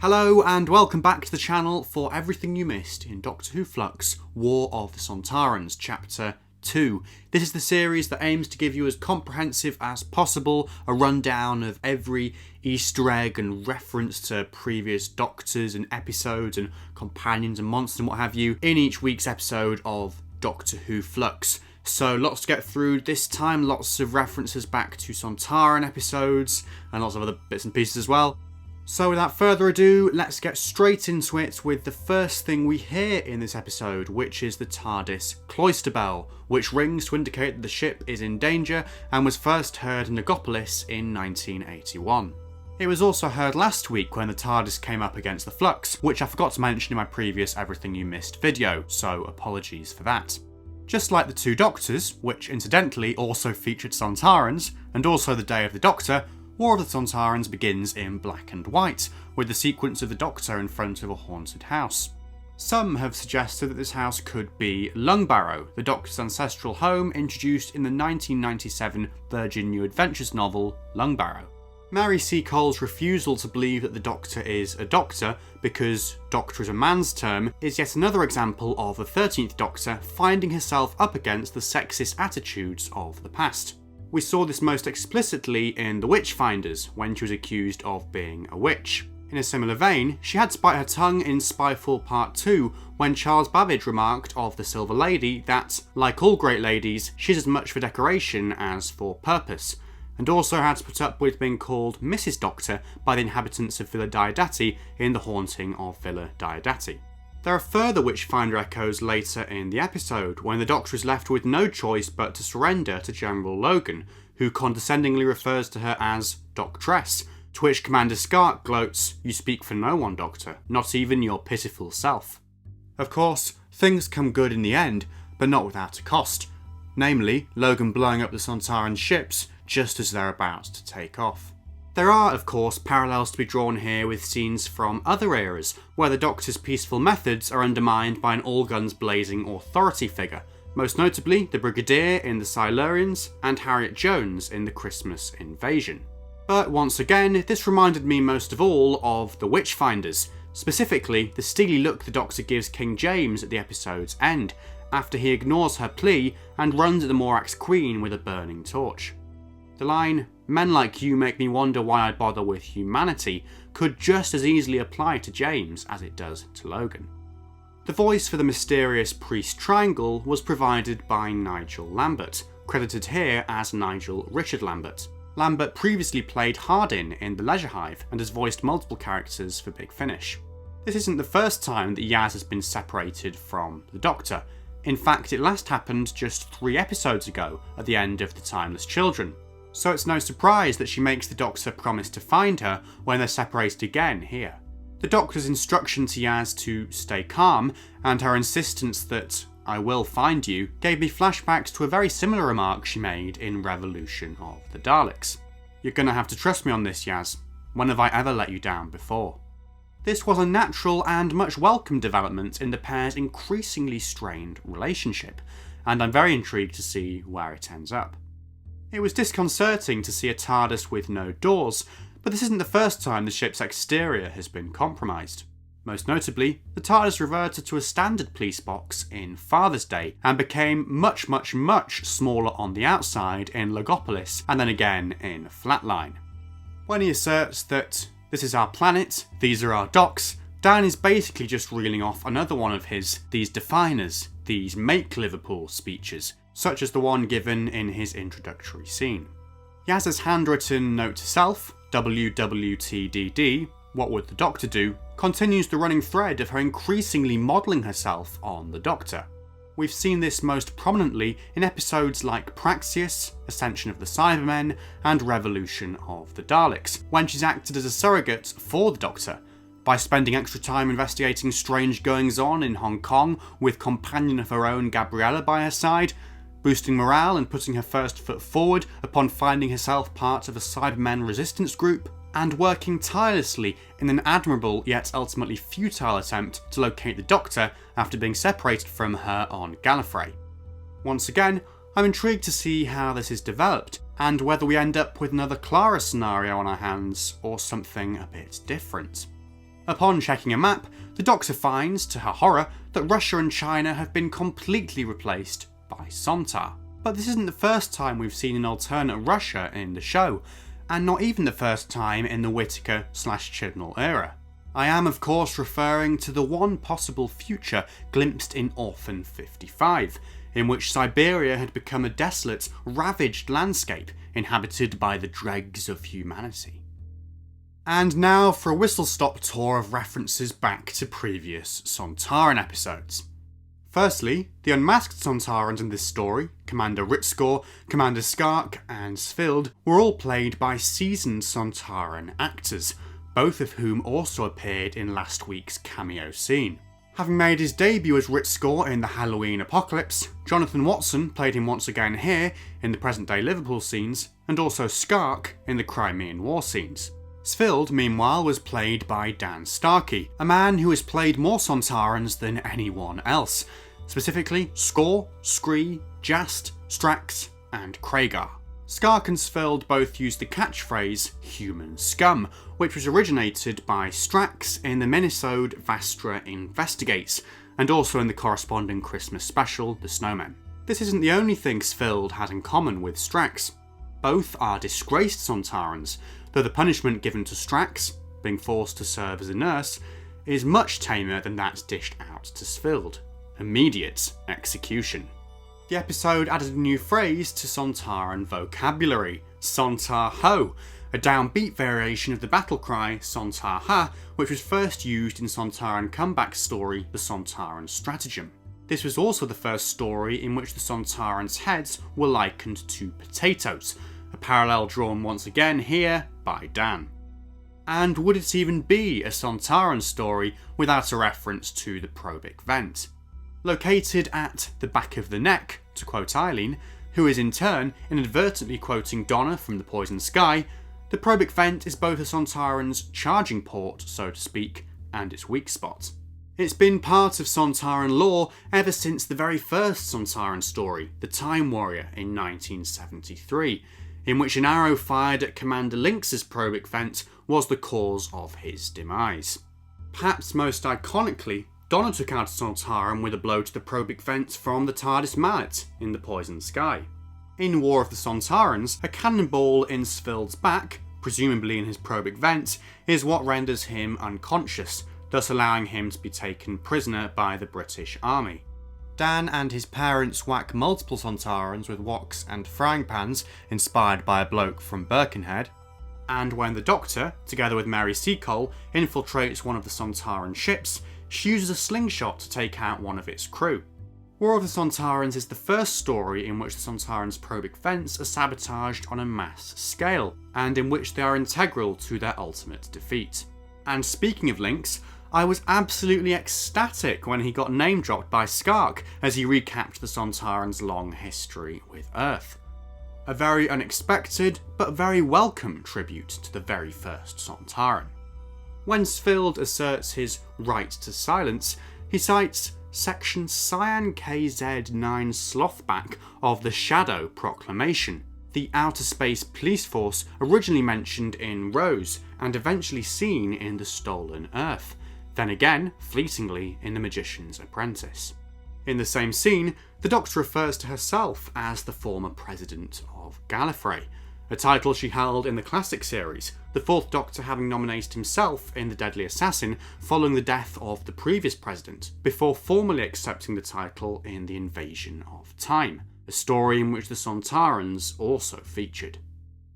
Hello and welcome back to the channel for everything you missed in Doctor Who Flux, War of the Sontarans, Chapter 2. This is the series that aims to give you as comprehensive as possible a rundown of every Easter egg and reference to previous Doctors and episodes and companions and monsters and what have you in each week's episode of Doctor Who Flux. So lots to get through this time, lots of references back to Sontaran episodes and lots of other bits and pieces as well. So without further ado, let's get straight into it with the first thing we hear in this episode, which is the TARDIS Cloister Bell, which rings to indicate that the ship is in danger and was first heard in Legopolis in 1981. It was also heard last week when the TARDIS came up against the Flux, which I forgot to mention in my previous Everything You Missed video, so apologies for that. Just like the two Doctors, which incidentally also featured Sontarans, and also the Day of the Doctor, War of the Sontarans begins in black and white, with the sequence of the Doctor in front of a haunted house. Some have suggested that this house could be Lungbarrow, the Doctor's ancestral home introduced in the 1997 Virgin New Adventures novel Lungbarrow. Mary Seacole's refusal to believe that the Doctor is a Doctor, because Doctor is a man's term, is yet another example of the 13th Doctor finding herself up against the sexist attitudes of the past. We saw this most explicitly in The Witchfinders, when she was accused of being a witch. In a similar vein, she had to bite her tongue in Spyfall Part 2, when Charles Babbage remarked of the Silver Lady that, like all great ladies, she's as much for decoration as for purpose, and also had to put up with being called Mrs. Doctor by the inhabitants of Villa Diodati in The Haunting of Villa Diodati. There are further Witchfinder echoes later in the episode, when the Doctor is left with no choice but to surrender to General Logan, who condescendingly refers to her as Doctress, to which Commander Skark gloats, "You speak for no one, Doctor, not even your pitiful self." Of course, things come good in the end, but not without a cost, namely Logan blowing up the Sontaran ships just as they're about to take off. There are, of course, parallels to be drawn here with scenes from other eras, where the Doctor's peaceful methods are undermined by an all-guns-blazing authority figure, most notably the Brigadier in the Silurians and Harriet Jones in the Christmas Invasion. But once again, this reminded me most of all of the Witchfinders, specifically the steely look the Doctor gives King James at the episode's end, after he ignores her plea and runs at the Morax Queen with a burning torch. The line, "Men like you make me wonder why I bother with humanity," could just as easily apply to James as it does to Logan. The voice for the mysterious priest triangle was provided by Nigel Lambert, credited here as Nigel Richard Lambert. Lambert previously played Hardin in The Leisure Hive and has voiced multiple characters for Big Finish. This isn't the first time that Yaz has been separated from the Doctor. In fact, it last happened just 3 episodes ago at the end of The Timeless Children. So it's no surprise that she makes the Doctor promise to find her when they're separated again here. The Doctor's instruction to Yaz to stay calm, and her insistence that "I will find you," gave me flashbacks to a very similar remark she made in Revolution of the Daleks. "You're gonna have to trust me on this, Yaz. When have I ever let you down before?" This was a natural and much welcome development in the pair's increasingly strained relationship, and I'm very intrigued to see where it ends up. It was disconcerting to see a TARDIS with no doors, but this isn't the first time the ship's exterior has been compromised. Most notably, the TARDIS reverted to a standard police box in Father's Day, and became much smaller on the outside in Legopolis, and then again in Flatline. When he asserts that "this is our planet, these are our docks," Dan is basically just reeling off another one of his "these define us, these make Liverpool" speeches, such as the one given in his introductory scene. Yaz's handwritten note to self, WWTDD, what would the Doctor do, continues the running thread of her increasingly modelling herself on the Doctor. We've seen this most prominently in episodes like Praxius, Ascension of the Cybermen, and Revolution of the Daleks, when she's acted as a surrogate for the Doctor, by spending extra time investigating strange goings-on in Hong Kong with companion of her own Gabriella by her side, boosting morale and putting her first foot forward upon finding herself part of a Cybermen resistance group, and working tirelessly in an admirable yet ultimately futile attempt to locate the Doctor after being separated from her on Gallifrey. Once again, I'm intrigued to see how this is developed, and whether we end up with another Clara scenario on our hands, or something a bit different. Upon checking a map, the Doctor finds, to her horror, that Russia and China have been completely replaced by Sontar. But this isn't the first time we've seen an alternate Russia in the show, and not even the first time in the Whittaker/Chibnall era. I am of course referring to the one possible future glimpsed in Orphan 55, in which Siberia had become a desolate, ravaged landscape inhabited by the dregs of humanity. And now for a whistle-stop tour of references back to previous Sontaran episodes. Firstly, the unmasked Sontarans in this story, Commander Ritskor, Commander Skark and Svild, were all played by seasoned Sontaran actors, both of whom also appeared in last week's cameo scene. Having made his debut as Ritskor in the Halloween Apocalypse, Jonathan Watson played him once again here in the present-day Liverpool scenes, and also Skark in the Crimean War scenes. Svild, meanwhile, was played by Dan Starkey, a man who has played more Sontarans than anyone else, specifically Skor, Scree, Jast, Strax, and Kragar. Skark and Svild both used the catchphrase "human scum," which was originated by Strax in the minisode Vastra Investigates, and also in the corresponding Christmas special, The Snowmen. This isn't the only thing Svild had in common with Strax. Both are disgraced Sontarans, though the punishment given to Strax, being forced to serve as a nurse, is much tamer than that dished out to Svild: immediate execution. The episode added a new phrase to Sontaran vocabulary, Sontar Ho, a downbeat variation of the battle cry Sontar Ha, which was first used in Sontaran comeback story The Sontaran Stratagem. This was also the first story in which the Sontarans' heads were likened to potatoes, a parallel drawn once again here by Dan. And would it even be a Sontaran story without a reference to the probic vent? Located at the back of the neck, to quote Eileen, who is in turn inadvertently quoting Donna from The Poison Sky, the probic vent is both a Sontaran's charging port, so to speak, and its weak spot. It's been part of Sontaran lore ever since the very first Sontaran story, The Time Warrior in 1973, in which an arrow fired at Commander LINX's probic vent was the cause of his demise. Perhaps most iconically, Donna took out Sontaran with a blow to the probic vent from the TARDIS mallet in The Poison Sky. In War of the Sontarans, a cannonball in Svild's back, presumably in his probic vent, is what renders him unconscious, thus allowing him to be taken prisoner by the British Army. Dan and his parents whack multiple Sontarans with woks and frying pans, inspired by a bloke from Birkenhead, and when the Doctor, together with Mary Seacole, infiltrates one of the Sontaran ships, she uses a slingshot to take out one of its crew. War of the Sontarans is the first story in which the Sontarans' probic vents are sabotaged on a mass scale, and in which they are integral to their ultimate defeat. And speaking of LINX, I was absolutely ecstatic when he got name-dropped by Skark as he recapped the Sontarans' long history with Earth. A very unexpected, but very welcome tribute to the very first Sontaran. When Svild asserts his right to silence, he cites Section Cyan KZ9 Slothback of the Shadow Proclamation, the outer space police force originally mentioned in Rose and eventually seen in The Stolen Earth, then again, fleetingly, in The Magician's Apprentice. In the same scene, the Doctor refers to herself as the former president of Gallifrey, a title she held in the classic series, the fourth Doctor having nominated himself in The Deadly Assassin following the death of the previous president, before formally accepting the title in The Invasion of Time, a story in which the Sontarans also featured.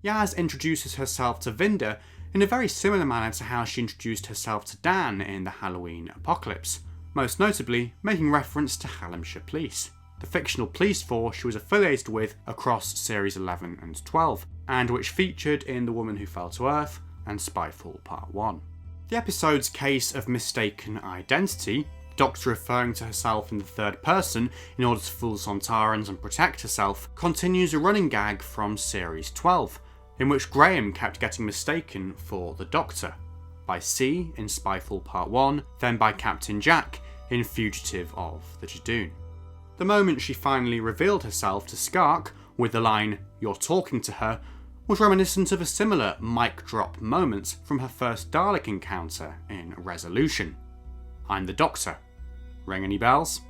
Yaz introduces herself to Vinda in a very similar manner to how she introduced herself to Dan in the Halloween Apocalypse, most notably making reference to Hallamshire Police, the fictional police force she was affiliated with across series 11 and 12, and which featured in The Woman Who Fell to Earth and Spyfall Part 1. The episode's case of mistaken identity, the Doctor referring to herself in the third person in order to fool the Sontarans and protect herself, continues a running gag from series 12, in which Graham kept getting mistaken for the Doctor, by C in Spyfall Part 1, then by Captain Jack in Fugitive of the Jadoon. The moment she finally revealed herself to Skark with the line, "You're talking to her," was reminiscent of a similar mic drop moment from her first Dalek encounter in Resolution. I'm the Doctor. Ring any bells?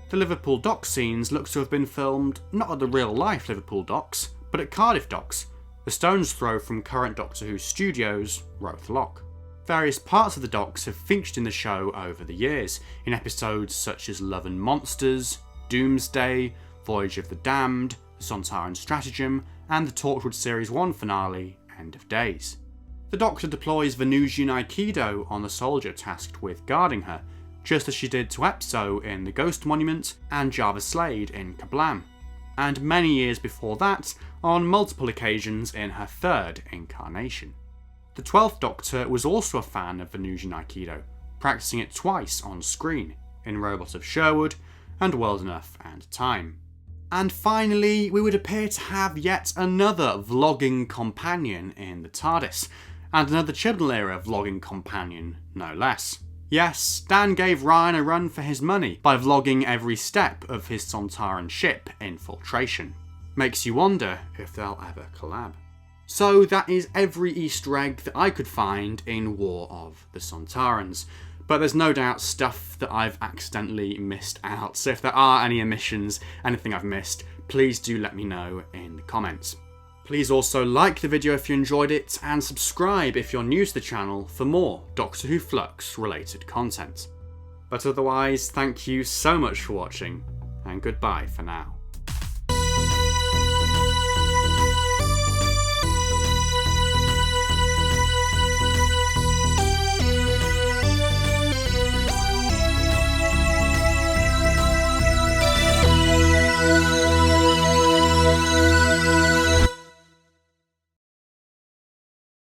The Liverpool Docks scenes look to have been filmed not at the real-life Liverpool Docks, but at Cardiff Docks, a stone's throw from current Doctor Who studios, Roath Lock. Various parts of the Docks have featured in the show over the years, in episodes such as Love and Monsters, Doomsday, Voyage of the Damned, the Sontaran Stratagem, and the Torchwood Series 1 finale, End of Days. The Doctor deploys Venusian Aikido on the soldier tasked with guarding her, just as she did to Epso in The Ghost Monument and Java Slade in Kablam, and many years before that on multiple occasions in her third incarnation. The 12th Doctor was also a fan of Venusian Aikido, practicing it twice on screen, in Robot of Sherwood and World Enough and Time. And finally, we would appear to have yet another vlogging companion in the TARDIS, and another Chibnall-era vlogging companion, no less. Yes, Dan gave Ryan a run for his money by vlogging every step of his Sontaran ship infiltration. Makes you wonder if they'll ever collab. So that is every Easter egg that I could find in War of the Sontarans, but there's no doubt stuff that I've accidentally missed out, so if there are any omissions, anything I've missed, please do let me know in the comments. Please also like the video if you enjoyed it, and subscribe if you're new to the channel for more Doctor Who Flux related content. But otherwise, thank you so much for watching, and goodbye for now.